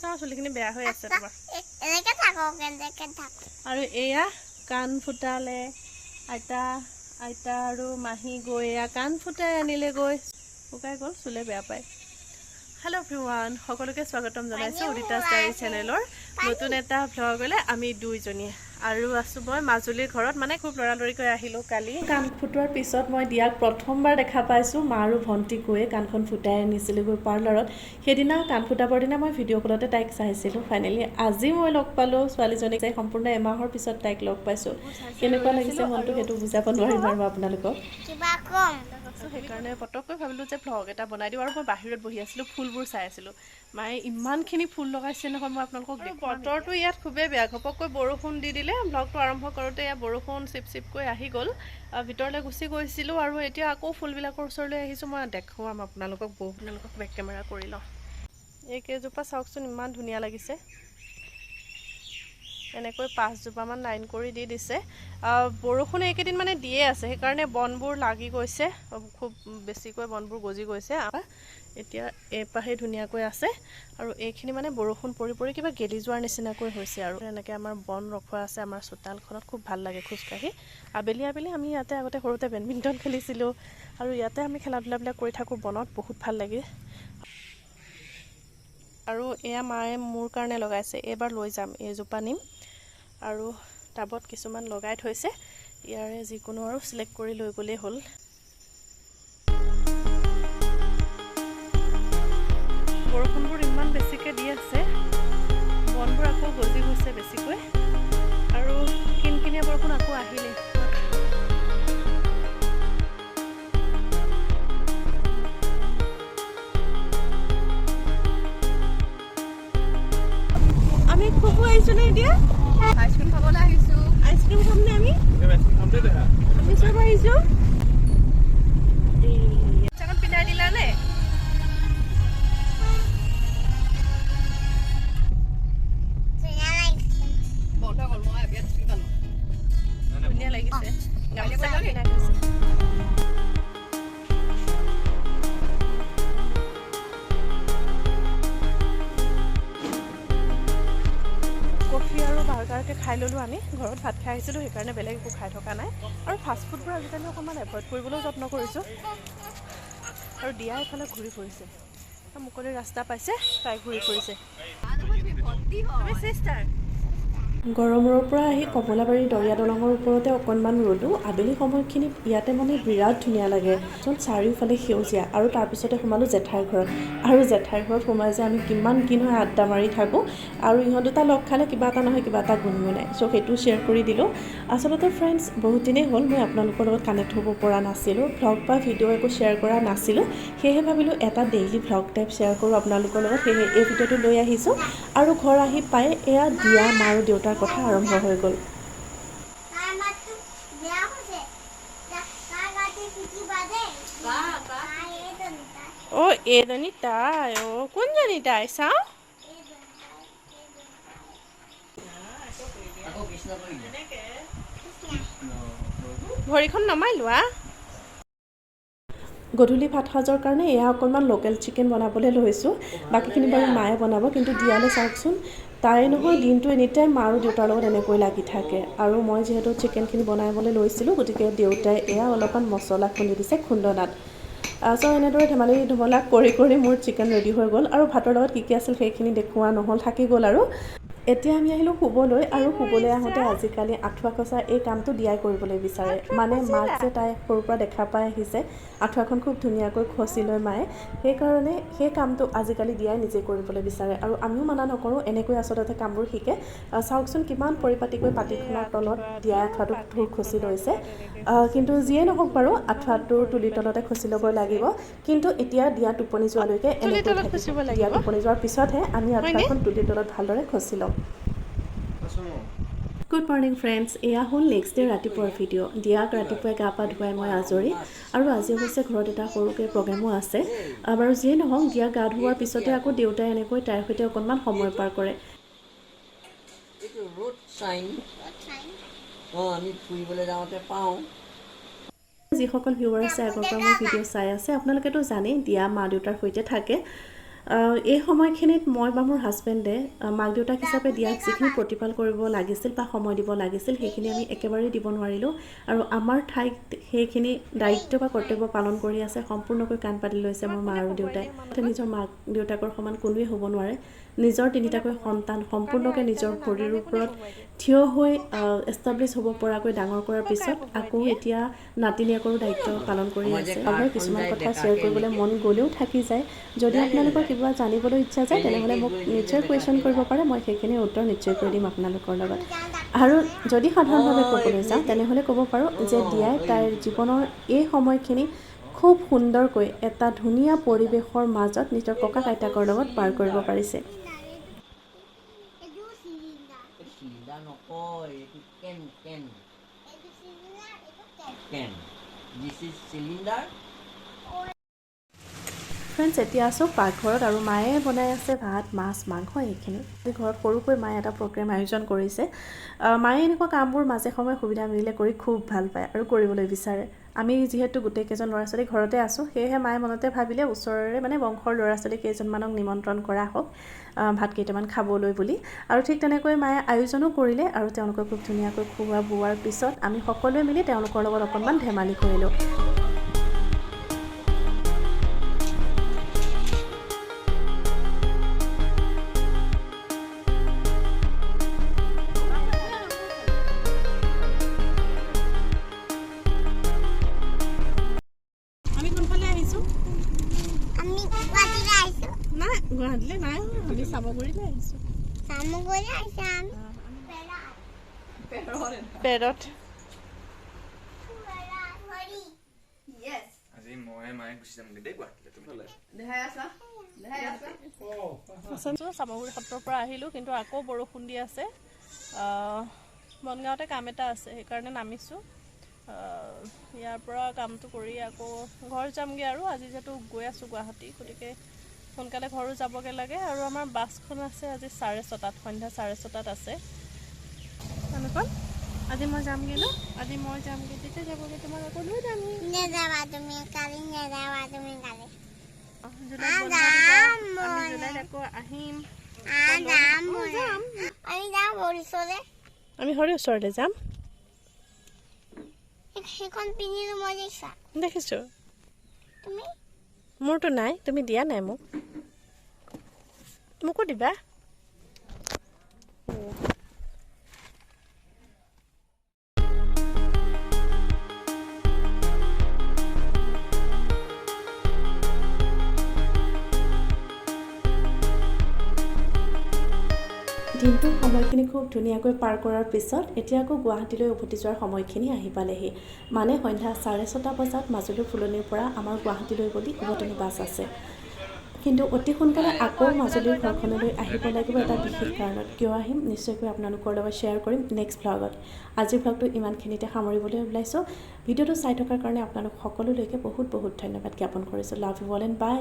চাওঁ চুলিখিনি বেয়া হৈ আছে তোমাৰ আৰু এয়া কাণ ফুটালে আইতা আৰু মাহী গৈ এয়া কাণ ফুটাই আনিলে গৈ শুকাই গ'ল চুলে বেয়া পায়। হেল্ল' এভৰিৱান, সকলোকে স্বাগতম জনাইছোঁ উদিতা ষ্টাইল চেনেলৰ নতুন এটা ভ্লগলৈ। আমি দুইজনী আৰু আছোঁ মই মাজুলীৰ ঘৰত, মানে খুব লৰালৰিকৈ আহিলোঁ কালি। কাণ ফুটোৱাৰ পিছত মই দিয়াক প্ৰথমবাৰ দেখা পাইছোঁ। মা আৰু ভণ্টি গৈয়ে কাণখন ফুটাই আনিছিলোঁগৈ পাৰ্লাৰত। সেইদিনা কাণ ফুটাবৰ দিনা মই ভিডিঅ' কলতে তাইক চাইছিলোঁ। ফাইনেলি আজি মই লগ পালোঁ ছোৱালীজনীক, যে সম্পূৰ্ণ এমাহৰ পিছত তাইক লগ পাইছোঁ। কেনেকুৱা লাগিছে মনটো সেইটো বুজাব নোৱাৰিম আৰু আপোনালোকক। সেইকাৰণে পটককৈ ভাবিলোঁ যে ভ্লগ এটা বনাই দিওঁ। আৰু মই বাহিৰত বহি আছিলোঁ, ফুলবোৰ চাই আছিলোঁ। মায়ে ইমানখিনি ফুল লগাইছে নহয়, মই আপোনালোকক বতৰটো ইয়াত খুবেই বেয়া। ঘপককৈ বৰষুণ দি দিলে। ভ্লগটো আৰম্ভ কৰোঁতে ইয়াত বৰষুণ চিপকৈ আহি গ'ল। ভিতৰলৈ গুচি গৈছিলোঁ আৰু এতিয়া আকৌ ফুলবিলাকৰ ওচৰলৈ আহিছোঁ। মই দেখুৱাম আপোনালোকক, আপোনালোকক বেক কেমেৰা কৰি লওঁ। এইকেইজোপা চাওকচোন, ইমান ধুনীয়া লাগিছে। এনেকৈ 5 জোপামান লাইন কৰি দি দিছে। বৰষুণ এইকেইদিন মানে দিয়ে আছে, সেইকাৰণে বনবোৰ লাগি গৈছে, খুব বেছিকৈ বনবোৰ গজি গৈছে। এতিয়া এপাহে ধুনীয়াকৈ আছে আৰু এইখিনি মানে বৰষুণ পৰি পৰি কিবা গেলি যোৱাৰ নিচিনাকৈ হৈছে। আৰু এনেকৈ আমাৰ বন ৰখোৱা আছে আমাৰ চোতালখনত, খুব ভাল লাগে খোজকাঢ়ি। আবেলি আমি ইয়াতে আগতে সৰুতে বেডমিণ্টন খেলিছিলোঁ আৰু ইয়াতে আমি খেলা ধূলাবিলাক কৰি থাকোঁ বনত, বহুত ভাল লাগে। আৰু এয়া মায়ে মোৰ কাৰণে লগাইছে, এইবাৰ লৈ যাম, এইজোপা নিম। আৰু টাবত কিছুমান লগাই থৈছে, ইয়াৰে যিকোনো আৰু চিলেক্ট কৰি লৈ গ'লেই হ'ল। বৰষুণবোৰ ইমান বেছিকৈ দি আছে, বনবোৰ আকৌ গজি গৈছে বেছিকৈ, আৰু কিনকিনীয়া বৰষুণ আকৌ আহিলে। আমি খুব আহিছোঁ নে এতিয়া? আইচক্ৰীম খাবলৈ আহিছোঁ। আইচক্ৰীম খামনে আমি? আমি চব আহিছোঁ। চাকত পিন্ধাই দিলা নে? ধুনীয়া লাগিছে। গামোচাখন পিন্ধাই থৈছে। কফি আৰু বাৰ্গাৰকে খাই ল'লোঁ আমি। ঘৰত ভাত খাই আহিছিলোঁ, সেইকাৰণে বেলেগ একো খাই থকা নাই। আৰু ফাষ্টফুডবোৰ আজিকালি অকণমান এভইড কৰিবলৈও যত্ন কৰিছোঁ। আৰু দিয়া এইফালে ঘূৰি ফুৰিছে, মুকলি ৰাস্তা পাইছে, তাই ঘূৰি ফুৰিছে। গৰমৰ পৰা আহি কমলাবাৰী দৰিয়া দলঙৰ ওপৰতে অকণমান ৰ'লোঁ। আবেলি সময়খিনিত ইয়াতে মানে বিৰাট ধুনীয়া লাগে, চাৰিওফালে সেউজীয়া। আৰু তাৰপিছতে সোমালোঁ জেঠাইৰ ঘৰত। আৰু জেঠাইৰ ঘৰত সোমাই যে আমি কিমান কি নহয় আড্ডা মাৰি থাকোঁ। আৰু ইহঁত দুটা লগ খালে কিবা এটা নহয় কিবা এটা গুণগুণাই, চ' সেইটো শ্বেয়াৰ কৰি দিলোঁ। আচলতে ফ্ৰেণ্ডছ, বহুত দিনেই হ'ল মই আপোনালোকৰ লগত কানেক্ট হ'ব পৰা নাছিলোঁ, ভ্লগ বা ভিডিঅ' একো শ্বেয়াৰ কৰা নাছিলোঁ। সেয়েহে ভাবিলোঁ এটা ডেইলি ভ্লগ টাইপ শ্বেয়াৰ কৰোঁ আপোনালোকৰ লগত, সেয়েহে এই ভিডিঅ'টো লৈ আহিছোঁ। আৰু ঘৰ আহি পাই এয়া দিয়া মা আৰু দেউতাৰ কথা আৰম্ভ হৈ গ'ল। অ' এইজনী তাই, অ' কোনজনী তাই চাওঁ? ভৰিখন নমাই লোৱা। গধূলি ভাত সাজৰ কাৰণে এয়া অকণমান লোকেল চিকেন বনাবলৈ লৈছোঁ। বাকীখিনি বাৰু মায়ে বনাব, কিন্তু দিয়ালৈ চাওকচোন, তাই নহয় দিনটো এনিটাইম মা আৰু দেউতাৰ লগত এনেকৈ লাগি থাকে। আৰু মই যিহেতু চিকেনখিনি বনাবলৈ লৈছিলোঁ, গতিকে দেউতাই এয়া অলপমান মছলা খুন্দি দিছে খুন্দনাত। চ' এনেদৰে ধেমালি ধুমলা কৰি মোৰ চিকেন ৰেডি হৈ গ'ল। আৰু ভাতৰ লগত কি কি আছিল সেইখিনি দেখুওৱা নহ'ল, থাকি গ'ল। আৰু এতিয়া আমি আহিলোঁ শুবলৈ। আৰু শুবলৈ আহোঁতে আজিকালি আঁঠুৱা কচা এই কামটো দিয়াই কৰিবলৈ বিচাৰে। মানে মাক যে তাই সৰুৰ পৰা দেখা পাই আহিছে, আঁঠুৱাখন খুব ধুনীয়াকৈ খচি লয় মায়ে, সেইকাৰণে সেই কামটো আজিকালি দিয়াই নিজে কৰিবলৈ বিচাৰে। আৰু আমিও মানা নকৰোঁ, এনেকৈ আচলতে কামবোৰ শিকে। চাওকচোন কিমান পৰিপাটিকৈ পাতিখনৰ তলত দিয়া আঁঠুৱাটো ধুই খচি লৈছে। কিন্তু যিয়ে নহওক বাৰু, আঁঠুৱাটো তুলিৰ তলতে খচি ল'ব লাগিব। কিন্তু এতিয়া দিয়া টোপনি যোৱালৈকে এনেকৈ থাকিব। দিয়া টোপনি যোৱাৰ পিছতহে আমি আঁঠুৱাখন তুলিৰ তলত ভালদৰে খচি ল'ম। গুড মৰ্ণিং ফ্ৰেণ্ডছ, এয়া হ'ল নেক্সট ডে ৰাতিপুৱাৰ ভিডিঅ'। দিয়াক ৰাতিপুৱাই গা পা ধুৱাই মই আজৰি। আৰু আজি অৱশ্যে ঘৰত এটা সৰুকৈ প্ৰগ্ৰেমো আছে। বাৰু যিয়ে নহওক, দিয়া গা ধুওৱাৰ পিছতে আকৌ দেউতাই এনেকৈ তাইৰ সৈতে অকণমান সময় পাৰ কৰে। যিসকল ভিউৱাৰ আছে আগৰ পৰা মোৰ ভিডিঅ' চাই আছে, আপোনালোকেতো জানেই দিয়া মা দেউতাৰ সৈতে থাকে। এই সময়খিনিত মই বা মোৰ হাজবেণ্ডে মাক দেউতাক হিচাপে দিয়াক যিখিনি প্ৰতিপাল কৰিব লাগিছিল বা সময় দিব লাগিছিল সেইখিনি আমি একেবাৰেই দিব নোৱাৰিলোঁ আৰু আমাৰ ঠাইত সেইখিনি দায়িত্ব বা কৰ্তব্য পালন কৰি আছে সম্পূৰ্ণকৈ কাণ পাতি লৈছে মোৰ মা আৰু দেউতাই নিজৰ মাক দেউতাকৰ সমান কোনোৱে হ'ব নোৱাৰে নিজৰ তিনিটাকৈ সন্তান সম্পূৰ্ণকৈ নিজৰ ভৰিৰ ওপৰত থিয় হৈ এষ্টাব্লিছ হ'ব পৰাকৈ ডাঙৰ কৰাৰ পিছত আকৌ এতিয়া নাতিনীয়েকৰো দায়িত্ব পালন কৰি আছে আৰু কিছুমান কথা শ্বেয়াৰ কৰিবলৈ মন গ'লেও থাকি যায় যদি আপোনালোকৰ কিবা জানিবলৈ ইচ্ছা যায় তেনেহ'লে মোক নিশ্চয় কুৱেশ্যন কৰিব পাৰে মই সেইখিনি উত্তৰ নিশ্চয় কৰি দিম আপোনালোকৰ লগত আৰু যদি সাধাৰণভাৱে ক'বলৈ যাওঁ তেনেহ'লে ক'ব পাৰোঁ যে দিয়াই তাইৰ জীৱনৰ এই সময়খিনি খুব সুন্দৰকৈ এটা ধুনীয়া পৰিৱেশৰ মাজত নিজৰ ককা আইতাকৰ লগত পাৰ কৰিব পাৰিছে ফ্ৰেণ্ডছ এতিয়া আছোঁ পাকঘৰত আৰু মায়ে বনাই আছে ভাত মাছ মাংস এইখিনি ঘৰত সৰুকৈ মায়ে এটা প্ৰগ্ৰেম আয়োজন কৰিছে মায়ে এনেকুৱা কামবোৰ মাজে সময়ে সুবিধা মিলিলে কৰি খুব ভাল পায় আৰু কৰিবলৈ বিচাৰে আমি যিহেতু গোটেইকেইজন ল'ৰা ছোৱালী ঘৰতে আছোঁ সেয়েহে মায়ে মনতে ভাবিলে ওচৰৰে মানে বংশৰ ল'ৰা ছোৱালী কেইজনমানক নিমন্ত্ৰণ কৰা হওক ভাত কেইটামান খাবলৈ বুলি আৰু ঠিক তেনেকৈ মায়ে আয়োজনো কৰিলে আৰু তেওঁলোকক খুব ধুনীয়াকৈ খোৱা বোৱাৰ পিছত আমি সকলোৱে মিলি তেওঁলোকৰ লগত অকণমান ধেমালি কৰিলোঁ গুৱাহাটীলৈ নাই আমি চামগুৰিলৈ আহিছোঁ পেৰত চামগুৰি সত্ৰৰ পৰা আহিলোঁ কিন্তু আকৌ বৰষুণ দি আছে বনগাঁৱতে কাম এটা আছে সেইকাৰণে নামিছোঁ ইয়াৰ পৰা কামটো কৰি আকৌ ঘৰ যামগৈ আৰু আজি যিহেতু গৈ আছোঁ গুৱাহাটী গতিকে সোনকালে ঘৰো যাবগৈ লাগে আৰু আমাৰ বাছখন আছে আজি 6:30 সন্ধ্যা 6:30 আছে অনুকল আজি মই যামগৈ ন আজি মই যামগৈ তেতিয়া যাবগৈ তোমাক আকৌ লৈ যামগৈ নেযাবা তুমি কালি নেযাবা তুমি কালি জুলাইত আকৌ আহিম আমি হৰি ওচৰলৈ যাম সেইখন পিন্ধিলোঁ মই দেখিছোঁ তুমি মোৰতো নাই তুমি দিয়া নাই মোকো দিবা দিনটোৰ সময়খিনি খুব ধুনীয়াকৈ পাৰ কৰাৰ পিছত এতিয়া আকৌ গুৱাহাটীলৈ উভতি যোৱাৰ সময়খিনি আহি পালেহি মানে সন্ধ্যা 6:30 বজাত মাজুলীৰ ফুলনিৰ পৰা আমাৰ গুৱাহাটীলৈ বুলি উভতনি বাছ আছে কিন্তু অতি সোনকালে আকৌ মাজুলীৰ ঘৰখনলৈ আহিব লাগিব এটা বিশেষ কাৰণত কিয় আহিম নিশ্চয়কৈ আপোনালোকৰ লগত শ্বেয়াৰ কৰিম নেক্সট ভ্লগত আজিৰ ভ্লগটো ইমানখিনিতে সামৰিবলৈ ওলাইছোঁ ভিডিঅ'টো চাই থকাৰ কাৰণে আপোনালোক সকলোলৈকে বহুত বহুত ধন্যবাদ জ্ঞাপন কৰিছোঁ love you all and by